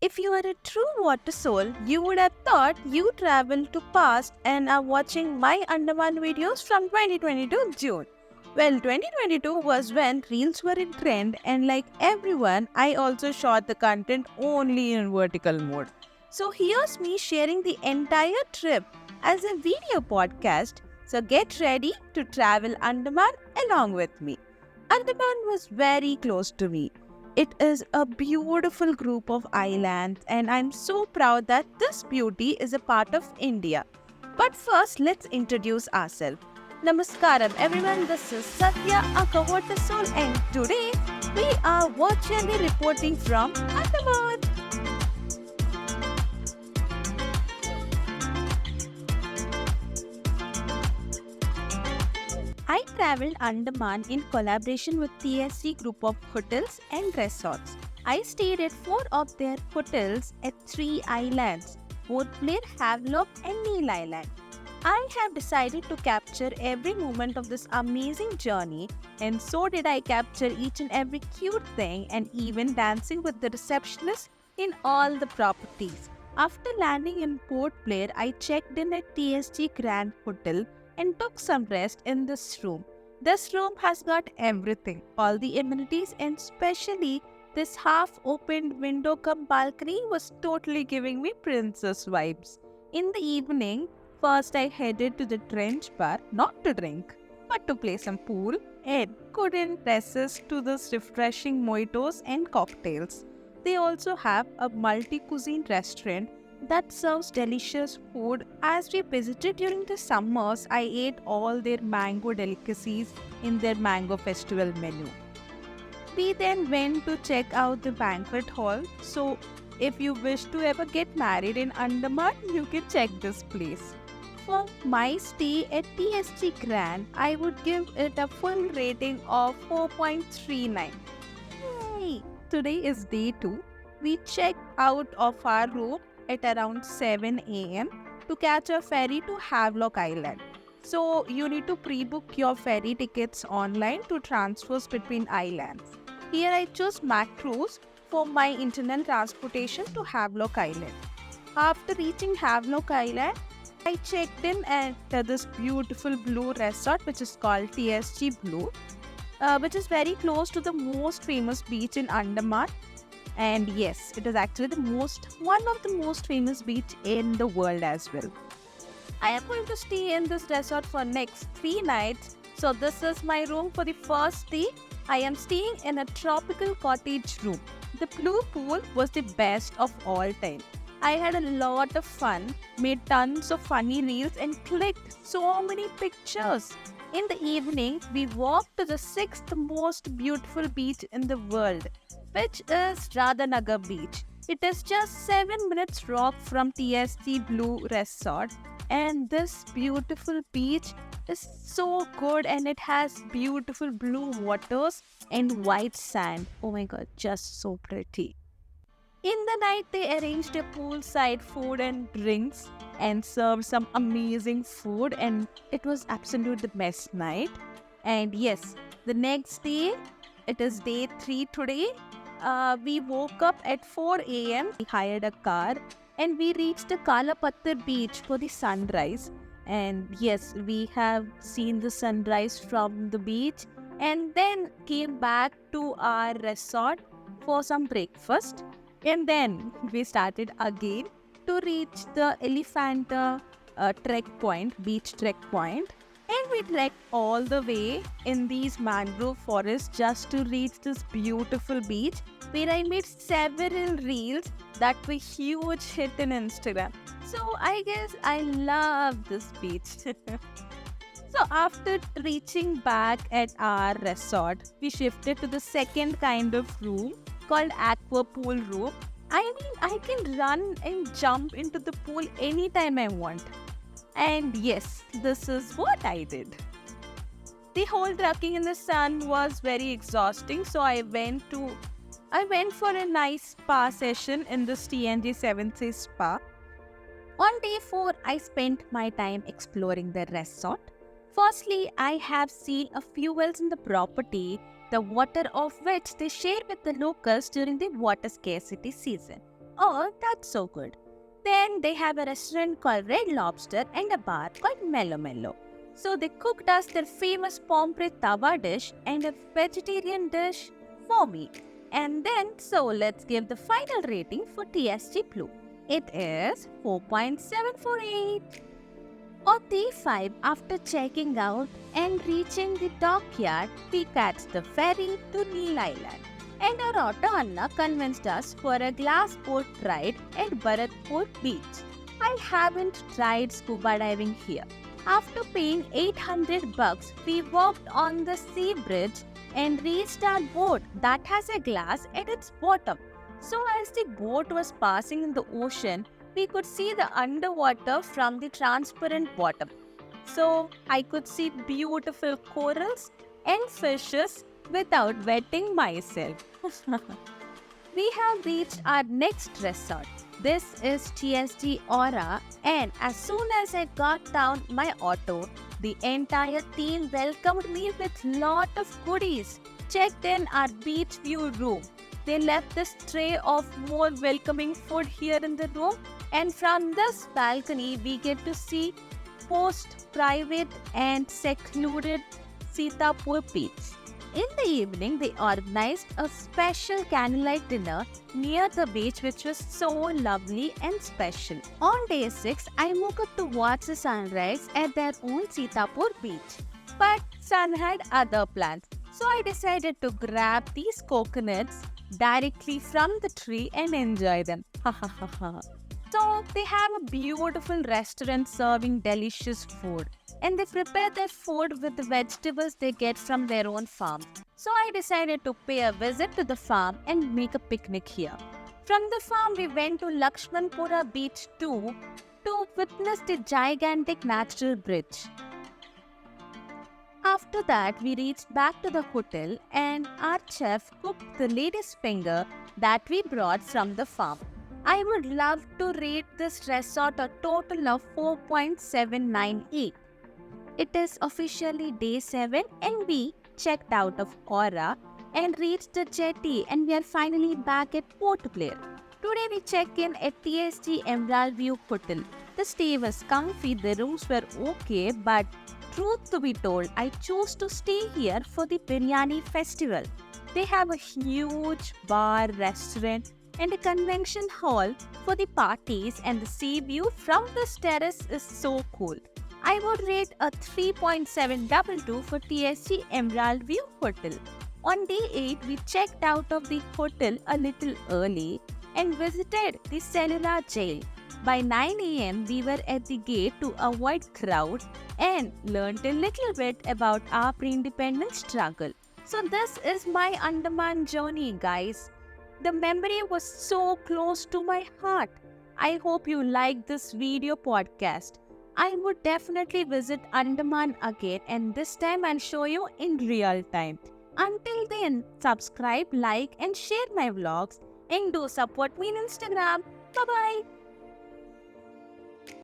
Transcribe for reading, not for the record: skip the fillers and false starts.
If you are a true water soul, you would have thought you traveled to past and are watching my Andaman videos from 2022 June. Well, 2022 was when reels were in trend, and like everyone, I also shot the content only in vertical mode. So here's me sharing the entire trip as a video podcast. So get ready to travel Andaman along with me. Andaman was very close to me. It is a beautiful group of islands, and I'm so proud that this beauty is a part of India. But first, let's introduce ourselves. Namaskaram, everyone. This is Satya, a Kavota Soul, and today we are virtually reporting from Andaman. I traveled Andaman in collaboration with TSC Group of Hotels and Resorts. I stayed at 4 of their hotels at 3 islands, Port Blair, Havelock and Neil Island. I have decided to capture every moment of this amazing journey, and so did I capture each and every cute thing and even dancing with the receptionist in all the properties. After landing in Port Blair, I checked in at TSG Grand Hotel and took some rest in this room. This room has got everything, all the amenities, and especially this half opened window cum balcony was totally giving me princess vibes. In the evening, first I headed to the Trench Bar, not to drink, but to play some pool, and couldn't resist to this refreshing mojitos and cocktails. They also have a multi-cuisine restaurant that serves delicious food. As we visited during the summers, I ate all their mango delicacies in their mango festival menu. We then went to check out the banquet hall. So, if you wish to ever get married in Andaman, you can check this place. For my stay at TSG Grand, I would give it a full rating of 4.39. Yay! Today is day 2. We checked out of our room at around 7 am to catch a ferry to Havelock Island. So you need to pre-book your ferry tickets online to transfers between islands. Here I chose Macrose for my internal transportation to Havelock Island. After reaching Havelock Island, I checked in at this beautiful blue resort which is called TSG Blue, which is very close to the most famous beach in Andaman. And yes, it is actually one of the most famous beach in the world as well. I am going to stay in this resort for next 3 nights. So this is my room for the first day. I am staying in a tropical cottage room. The blue pool was the best of all time. I had a lot of fun, made tons of funny reels and clicked so many pictures. In the evening, we walked to the sixth most beautiful beach in the world, which is Radhanagar Beach. It is just 7 minutes walk from TSC Blue Resort, and this beautiful beach is so good, and it has beautiful blue waters and white sand. Oh my god, just so pretty. In the night, they arranged a poolside food and drinks and served some amazing food, and it was absolute the best night. And yes, the next day, it is day 3 today. We woke up at 4 am. We hired a car and we reached the Kalapattar beach for the sunrise. And yes, we have seen the sunrise from the beach and then came back to our resort for some breakfast. And then we started again to reach the Elephanta trek point, beach trek point. And we trekked all the way in these mangrove forests just to reach this beautiful beach where I made several reels that were huge hit in Instagram. So I guess I love this beach. So after reaching back at our resort, we shifted to the second kind of room called aqua pool room. I mean, I can run and jump into the pool anytime I want. And yes, this is what I did. The whole trekking in the sun was very exhausting, so I went for a nice spa session in this TNG 7th Sea Spa. On day 4, I spent my time exploring the resort. Firstly, I have seen a few wells in the property, the water of which they share with the locals during the water scarcity season. Oh, that's so good. Then they have a restaurant called Red Lobster and a bar called Mellow Mellow. So they cooked us their famous pomfret tawa dish and a vegetarian dish for me. And then, so let's give the final rating for TSG Blue. It is 4.748. On day 5, after checking out and reaching the dockyard, we catch the ferry to Neil Island. And our auto Anna convinced us for a glass boat ride at Bharatpur beach. I haven't tried scuba diving here. After paying 800 bucks, we walked on the sea bridge and reached our boat that has a glass at its bottom. So as the boat was passing in the ocean, we could see the underwater from the transparent bottom. So I could see beautiful corals and fishes without wetting myself. We have reached our next resort. This is TSG Aura, and as soon as I got down my auto, the entire team welcomed me with lot of goodies. Checked in our beach view room. They left this tray of more welcoming food here in the room, and from this balcony we get to see post-private and secluded Sitapur beach. In the evening, they organized a special candlelight dinner near the beach, which was so lovely and special. On day 6, I woke up to watch the sunrise at their own Sitapur beach. But sun had other plans, so I decided to grab these coconuts directly from the tree and enjoy them. So they have a beautiful restaurant serving delicious food, and they prepare their food with the vegetables they get from their own farm. So I decided to pay a visit to the farm and make a picnic here. From the farm we went to Lakshmanpura beach too to witness the gigantic natural bridge. After that we reached back to the hotel and our chef cooked the latest finger that we brought from the farm. I would love to rate this resort a total of 4.798. It is officially day 7 and we checked out of Aura and reached the jetty, and we are finally back at Port Blair. Today we check in at TSG Emerald View Hotel. The stay was comfy, the rooms were okay, but truth to be told, I chose to stay here for the biryani festival. They have a huge bar, restaurant and a convention hall for the parties, and the sea view from this terrace is so cool. I would rate a 3.722 for TSG Emerald View Hotel. On day 8, we checked out of the hotel a little early and visited the cellular jail. By 9 a.m., we were at the gate to avoid crowd and learned a little bit about our pre-independence struggle. So this is my Andaman journey, guys. The memory was so close to my heart. I hope you liked this video podcast. I would definitely visit Andaman again, and this time I'll show you in real time. Until then, subscribe, like and share my vlogs, and do support me on Instagram. Bye-bye.